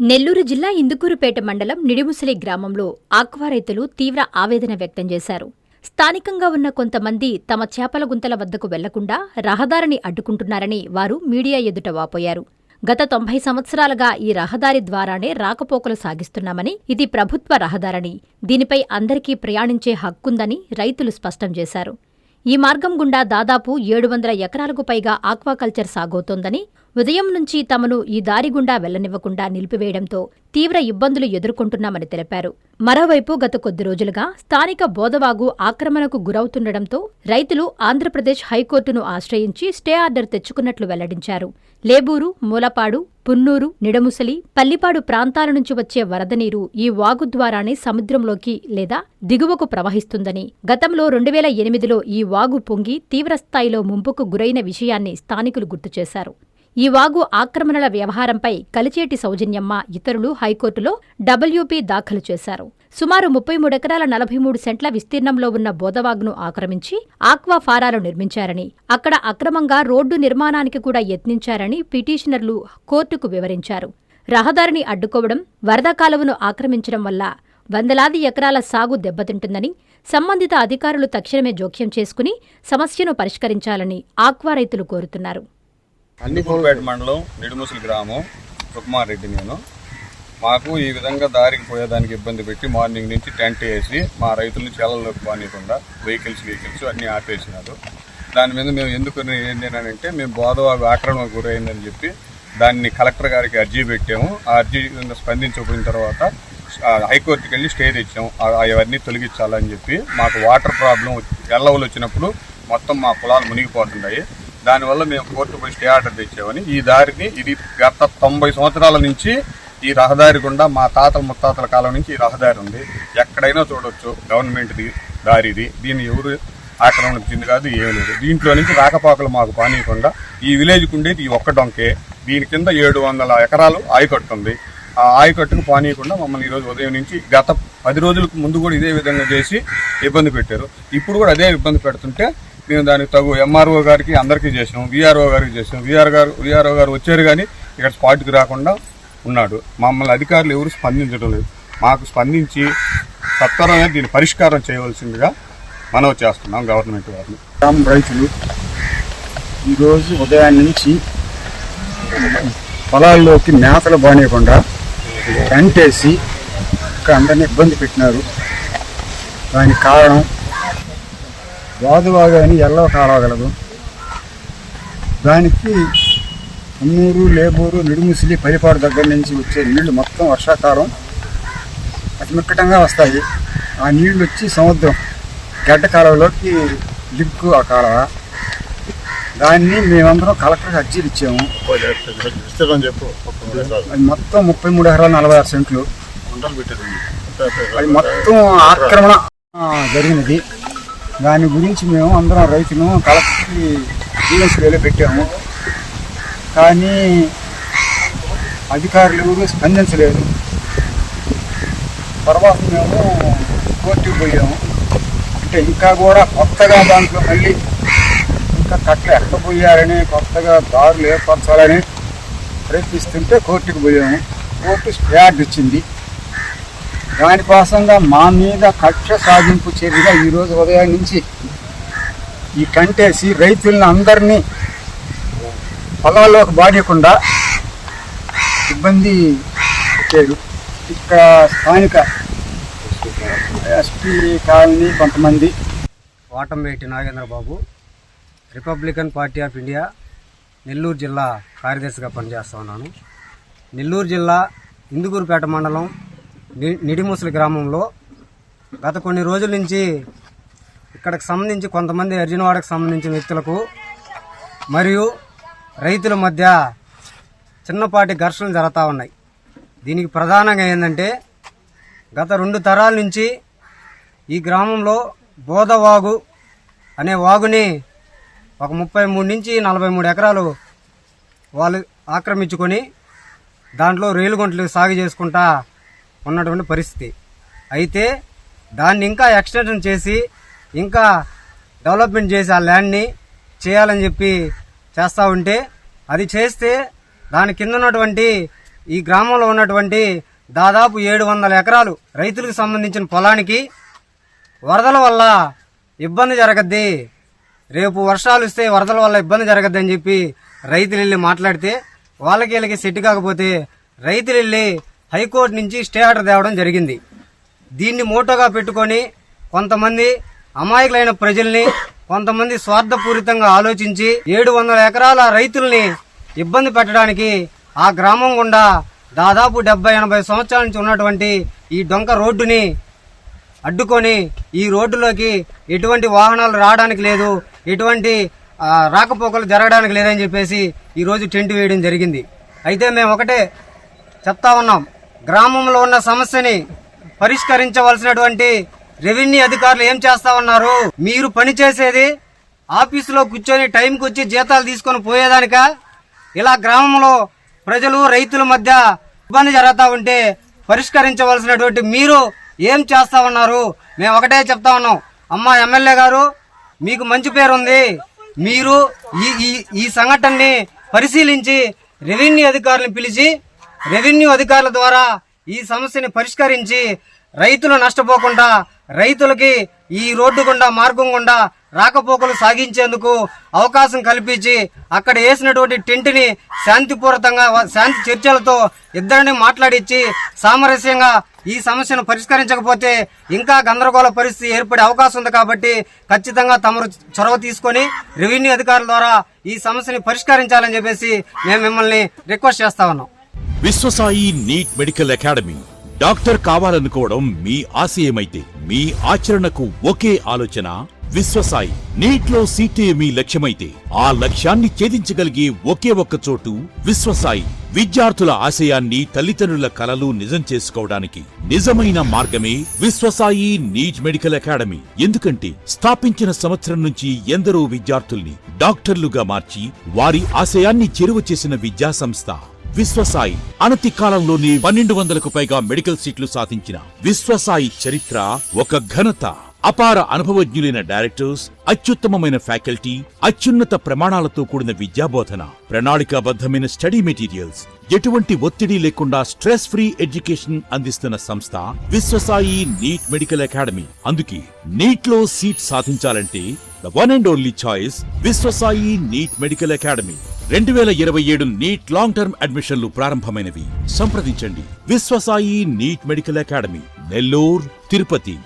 నెల్లూరు జిల్లా ఇందుకూరుపేట మండలం నిడిముసలి గ్రామంలో ఆక్వా రైతులు తీవ్ర ఆవేదన వ్యక్తం చేశారు. స్థానికంగా ఉన్న కొంతమంది తమ చేపల గుంతల వద్దకు వెళ్లకుండా రహదారిని అడ్డుకుంటున్నారని వారు మీడియా ఎదుట వాపోయారు. గత 90 సంవత్సరాలుగా ఈ రహదారి ద్వారానే రాకపోకలు సాగిస్తున్నామని, ఇది ప్రభుత్వ రహదారని, దీనిపై అందరికీ ప్రయాణించే హక్కుందని రైతులు స్పష్టం చేశారు. ఈ మార్గం గుండా దాదాపు 700 ఎకరాలకు పైగా ఆక్వాకల్చర్ సాగవుతోందని, ఉదయం నుంచి తమను ఈ దారి గుండా వెళ్లనివ్వకుండా నిలిపివేయడంతో తీవ్ర ఇబ్బందులు ఎదుర్కొంటున్నామని తెలిపారు. మరోవైపు గత కొద్ది రోజులుగా స్థానిక బోదవాగు ఆక్రమణకు గురవుతుండటంతో రైతులు ఆంధ్రప్రదేశ్ హైకోర్టును ఆశ్రయించి స్టే ఆర్డర్ తెచ్చుకున్నట్లు వెల్లడించారు. లేబూరు, మూలపాడు, పున్నూరు, నిడముసలి, పల్లిపాడు ప్రాంతాల నుంచి వచ్చే వరద నీరు ఈ వాగు ద్వారానే సముద్రంలోకి లేదా దిగువకు ప్రవహిస్తుందని, గతంలో 2008లో ఈ వాగు పొంగి తీవ్రస్థాయిలో ముంపుకు గురైన విషయాన్ని స్థానికులు గుర్తుచేశారు. ఈ వాగు ఆక్రమణల వ్యవహారంపై కలిచేటి సౌజన్యమ్మ ఇతరులు హైకోర్టులో డబ్ల్యూపీ దాఖలు చేశారు. సుమారు 33 ఎకరాల 43 సెంట్ల విస్తీర్ణంలో ఉన్న బోదవాగును ఆక్రమించి ఆక్వా ఫారాలు నిర్మించారని, అక్కడ అక్రమంగా రోడ్డు నిర్మాణానికి కూడా యత్నించారని పిటిషనర్లు కోర్టుకు వివరించారు. రహదారిని అడ్డుకోవడం, వరద కాలువను ఆక్రమించడం వల్ల వందలాది ఎకరాల సాగు దెబ్బతింటుందని, సంబంధిత అధికారులు తక్షణమే జోక్యం చేసుకుని సమస్యను పరిష్కరించాలని ఆక్వా రైతులు కోరుతున్నారు. ఇందుకూరుపేట మండలం నిడిముసలి గ్రామం సుకుమార్ రెడ్డి. నేను మాకు ఈ విధంగా దారికి పోయేదానికి ఇబ్బంది పెట్టి మార్నింగ్ నుంచి టెంట్ వేసి మా రైతులను చేలల్లోకి పోనీయకుండా వెహికల్స్ అన్నీ ఆపేసినారు. దాని మీద మేము ఎందుకు ఏంటంటే మేము బోదవాగు ఆక్రమణకు గురైందని చెప్పి దాన్ని కలెక్టర్ గారికి అర్జీ పెట్టాము. ఆ అర్జీ స్పందించకపోయిన తర్వాత హైకోర్టుకి వెళ్ళి స్టే తెచ్చాము. అవన్నీ తొలగించాలని చెప్పి మాకు వాటర్ ప్రాబ్లం ఎల్లవలు వచ్చినప్పుడు మొత్తం మా పొలాలు మునిగిపోతున్నాయి. దానివల్ల మేము కోర్టు పోయి స్టే ఆర్డర్ తెచ్చామని, ఈ దారిని ఇది గత 90 సంవత్సరాల నుంచి ఈ రహదారి గుండా మా తాతల ముత్తాతల కాలం నుంచి ఈ రహదారి ఉంది. ఎక్కడైనా చూడొచ్చు, గవర్నమెంట్ది దారిది. దీన్ని ఎవరు ఆక్రమణకు చెంది కాదు, ఏమీ లేదు. దీంట్లో నుంచి రాకపోకలు మాకు పానీయకుండా ఈ విలేజ్కి ఉండేది ఈ ఒక్క డొంకే. దీని కింద 700 ఎకరాలు ఆయకట్టు ఉంది. ఆ ఆయకట్టుకు పానీయకుండా మమ్మల్ని ఈరోజు ఉదయం నుంచి గత 10 రోజులకు ముందు కూడా ఇదే విధంగా చేసి ఇబ్బంది పెట్టారు. ఇప్పుడు కూడా అదే ఇబ్బంది పెడుతుంటే మేము దానికి తగు ఎంఆర్ఓ గారికి అందరికీ చేసాం, వీఆర్ఓ గారికి చేసాం. వీఆర్ఓ గారు వచ్చారు కానీ ఇక్కడ స్పాట్కి రాకుండా ఉన్నాడు. మమ్మల్ని అధికారులు ఎవరు స్పందించడం లేదు. మాకు స్పందించి సత్వరమే దీన్ని పరిష్కారం చేయవలసిందిగా మనవి చేస్తున్నాం గవర్నమెంట్ వారిని. గ్రామ రైతులు ఈరోజు ఉదయం నుంచి పొలాల్లోకి మేతలు బానేయకుండా కంటేసి ఇక్కడ అందరినీ ఇబ్బంది పెట్టినారు. దానికి కారణం బోదవాగు అని ఎల్లవ కాలవగలదు. దానికి పున్నూరు, లేబూరు, నిడుముసిలి, పల్లిపాడు దగ్గర నుంచి వచ్చే నీళ్లు మొత్తం వర్షాకాలం అతిమిక్కటంగా వస్తాయి. ఆ నీళ్లు వచ్చి సముద్రం గడ్డ కాలువలోకి లింకు ఆ కాలువ. దాన్ని మేమందరం కలెక్టర్కి అర్జీలు ఇచ్చాము. అది మొత్తం 33 ఎకరాలు 46 సెంట్లు. అది మొత్తం ఆక్రమణ జరిగినది. దాని గురించి మేము అందరం రైతును కలెక్టర్కి జీవన్స్లో పెట్టాము. కానీ అధికారులు ఎవరు స్పందించలేదు. తర్వాత మేము కోర్టుకు పోయాము. అంటే ఇంకా కూడా కొత్తగా దాంట్లో మళ్ళీ ఇంకా కట్టలు ఎక్కబోయారని, కొత్తగా దారులు ఏర్పరచాలని ప్రయత్నిస్తుంటే కోర్టుకు పోయాము. కోర్టు స్టే ఆర్డర్ ఇచ్చింది. దానికోసంగా మా మీద కక్ష సాధింపు చర్యగా ఈరోజు ఉదయం నుంచి ఈ కంటేసి రైతులను అందరినీ పొలాల్లోకి బాడకుండా ఇబ్బంది పెట్టారు. ఇక్కడ స్థానిక ఎస్పీ కాలనీ కొంతమంది. Vatambeti Nagendrababu, Republican Party of India Nellore జిల్లా కార్యదర్శిగా పనిచేస్తా ఉన్నాను. నెల్లూరు జిల్లా ఇందుకూరుపేట మండలం నిడిముసలి గ్రామంలో గత కొన్ని రోజుల నుంచి ఇక్కడికి సంబంధించి కొంతమంది అర్జునవాడకు సంబంధించిన వ్యక్తులకు మరియు రైతుల మధ్య చిన్నపాటి ఘర్షణలు జరుగుతూ ఉన్నాయి. దీనికి ప్రధానంగా ఏంటంటే గత 2 తరాల నుంచి ఈ గ్రామంలో బోదవాగు అనే వాగుని ఒక 33 నుంచి 43 ఎకరాలు వాళ్ళు ఆక్రమించుకొని దాంట్లో రేలుగుంటలు సాగు చేసుకుంటా ఉన్నటువంటి పరిస్థితి. అయితే దాన్ని ఇంకా ఎక్స్టెన్షన్ చేసి ఇంకా డెవలప్మెంట్ చేసి ఆ ల్యాండ్ని చేయాలని చెప్పి చేస్తూ ఉంటే, అది చేస్తే దాని కింద ఉన్నటువంటి ఈ గ్రామంలో ఉన్నటువంటి దాదాపు 700 ఎకరాలు రైతులకు సంబంధించిన పొలానికి వరదల వల్ల ఇబ్బంది జరగద్ది, రేపు వర్షాలు వస్తే వరదల వల్ల ఇబ్బంది జరగద్ది అని చెప్పి రైతులు వెళ్ళి మాట్లాడితే వాళ్ళకి వీళ్ళకి సెట్ కాకపోతే రైతులు వెళ్ళి హైకోర్టు నుంచి స్టే ఆర్డర్ తేవడం జరిగింది. దీన్ని మోటోగా పెట్టుకొని కొంతమంది అమాయకులైన ప్రజల్ని, కొంతమంది స్వార్థపూరితంగా ఆలోచించి 700 ఎకరాల రైతుల్ని ఇబ్బంది పెట్టడానికి ఆ గ్రామం గుండా దాదాపు 70-80 సంవత్సరాల నుంచి ఉన్నటువంటి ఈ డొంక రోడ్డుని అడ్డుకొని ఈ రోడ్డులోకి ఎటువంటి వాహనాలు రావడానికి లేదు, ఎటువంటి రాకపోకలు జరగడానికి లేదని చెప్పేసి ఈరోజు టెంట్ వేయడం జరిగింది. అయితే మేము ఒకటే చెప్తా ఉన్నాం, గ్రామంలో ఉన్న సమస్యని పరిష్కరించవలసినటువంటి రెవెన్యూ అధికారులు ఏం చేస్తా ఉన్నారు? మీరు పనిచేసేది ఆఫీసులో కూర్చొని టైంకి వచ్చి జీతాలు తీసుకొని పోయేదానిక? ఇలా గ్రామంలో ప్రజలు రైతుల మధ్య ఇబ్బంది జరుగుతూ ఉంటే పరిష్కరించవలసినటువంటి మీరు ఏం చేస్తా ఉన్నారు? మేము ఒకటే చెప్తా ఉన్నాం, అమ్మా ఎమ్మెల్యే గారు, మీకు మంచి పేరుంది, మీరు ఈ సంఘటనని పరిశీలించి రెవెన్యూ అధికారులను పిలిచి రెవెన్యూ అధికారుల ద్వారా ఈ సమస్యని పరిష్కరించి రైతులు నష్టపోకుండా రైతులకి ఈ రోడ్డు గుండా మార్గం గుండా రాకపోకలు సాగించేందుకు అవకాశం కల్పించి అక్కడ వేసినటువంటి టెంట్ని శాంతిపూర్వకంగా శాంతి చర్చలతో ఇద్దరిని మాట్లాడించి సామరస్యంగా ఈ సమస్యను పరిష్కరించకపోతే ఇంకా గందరగోళ పరిస్థితి ఏర్పడే అవకాశం ఉంది. కాబట్టి ఖచ్చితంగా తమరు చొరవ తీసుకొని రెవెన్యూ అధికారుల ద్వారా ఈ సమస్యని పరిష్కరించాలని చెప్పేసి మేము మిమ్మల్ని రిక్వెస్ట్ చేస్తా ఉన్నాం. Viswasai NEET medical academy. Doctor కావాలనుకోవడం మీ ఆశయమైతే మీ ఆచరణకు ఒకే ఆలోచన విశ్వసాయి. నీట్లో సీటే మీ లక్ష్యమైతే ఆ లక్ష్యాన్ని ఛేదించగలిగే ఒకే ఒక్క చోటు విశ్వసాయి. విద్యార్థుల ఆశయాన్ని, తల్లిదండ్రుల కలలు నిజం చేసుకోవడానికి నిజమైన మార్గమే విశ్వసాయి నీట్ మెడికల్ అకాడమీ. ఎందుకంటే స్థాపించిన సంవత్సరం నుంచి ఎందరో విద్యార్థుల్ని డాక్టర్లుగా మార్చి వారి ఆశయాన్ని చేరువ చేసిన విద్యా సంస్థ విశ్వసాయి. అనతి కాలంలోనే 1200కు పైగా మెడికల్ సీట్లు సాధించిన విశ్వసాయి చరిత్ర ఒక ఘనత. అపార అనుభవజ్ఞులైన డైరెక్టర్స్, అత్యుత్తమమైన ఫ్యాకల్టీ, అత్యున్నత ప్రమాణాలతో కూడిన విద్యాబోధన, ప్రణాళికాబద్ధమైన స్టడీ మెటీరియల్స్, ఎటువంటి ఒత్తిడి లేకుండా స్ట్రెస్ ఫ్రీ ఎడ్యుకేషన్ అందిస్తున్న సంస్థ విశ్వసాయి నీట్ మెడికల్ అకాడమీ. అందుకే నీట్ లో సీట్ సాధించాలంటే the one and only choice Viswasai NEET medical academy. 2027 NEET long term అడ్మిషన్లు ప్రారంభమైనవి. సంప్రదించండి Viswasai NEET medical academy, Nellore, Tirupati.